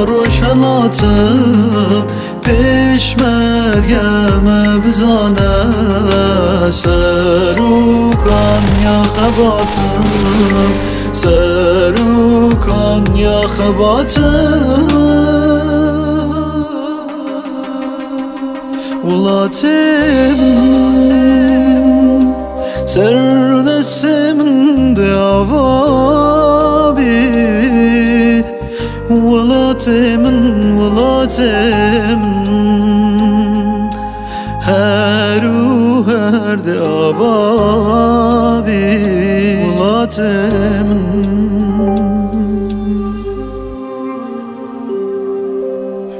روشناتم پشمرگمه بزانه سروکان یا خباتم سروکان یا خباتم ولاتم سر نسمنده آوابی ولاتم هر و هر ده آوابی ولاتم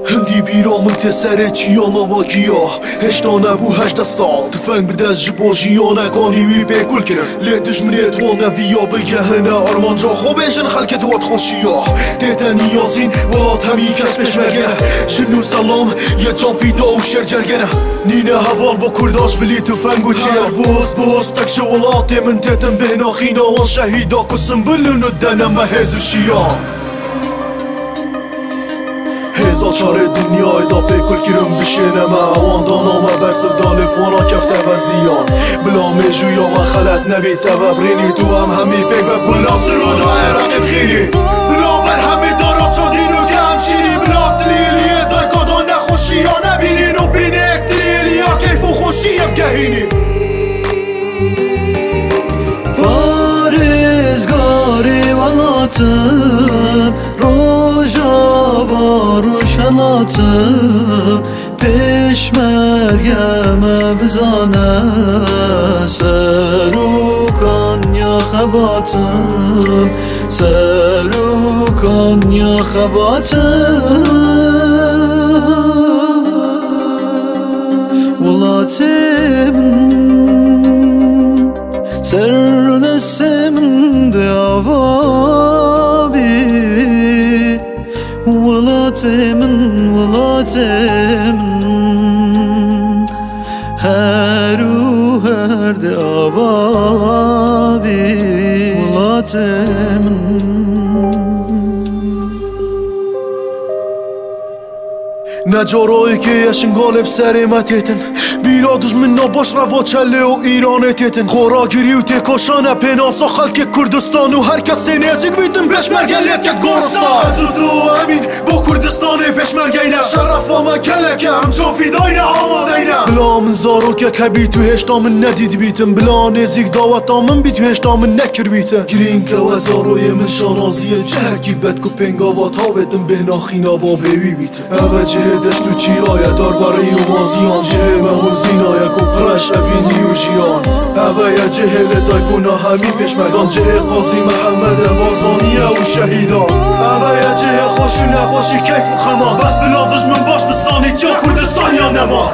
هندی بیرامت سر چیان آواگیا هشتا نبو 18 سال تفنگ بدست جبا جیان اکانی وی بکل کرن لیتش منیت وانویا بگهنه آرمان جا خوبشن خلکت وات خوشیا دیتا نیازین ولات همی کس پشمرگنه جنو سلام یه جان فیدا و شر جرگنه نینه حوال با کرداش بلی تفنگ و چیر بوز تکش ولات من تیتن بهنا خینا وان شهیدا کسن بلن دنم هز و شیان هزار چاره دنیای دا پیکل کرم بشینم اوان دانامه برسف دالفونا کفته و زیان بلا میجویا و خلط نبی تببرینی تو هم همی پیک و بلا سرو دایرات بخیلی بلا بر همی دارا چادینو که همشینی بلا دلیلیه دای کادان نخوشی یا نبینین و بینه اک دلیلیا کیف و خوشی بگهینی پارزگاری ولاتم روشناتم پشمرگمه بزانه سروکان یا خباتم سروکان یا خباتم ولاتم سر نسمنده آوابی ولاتم هر و هر ده آوابی ولاتم نجارایی که یشن غالب سر ما تیتن بیرادش من نباش روا چله و ایران تیتن خوراگیری و تکاشانه پناسا خلک کردستان و هر کسی نزیک بیتن پشمرگلیت که گرستا از تو امین با کردستان پشمرگینه شرف و مکلکه همچون فیداینه آمادینه بلا من زارو که کبی تو هشتا من ندید بیتن بلا نزیک داوتا من بی تو هشتا من نکر بیتن گرین که و زاروی من شانازیه چه هرکی بد که پنگاوات ها بدن به ناخینا با بیوی بیتن اوجه دشت و چی آیا دار برای مازیان جه مهون زینای کو پرش اوینی و جیان اویا جهل دای گناه همی پشمرگان جه قاضی محمد بازانیه و شهیدان اویا جه خوشی نخوشی کیف و خمان بس بلا دشمن باش بسانید یا کردستان یا نما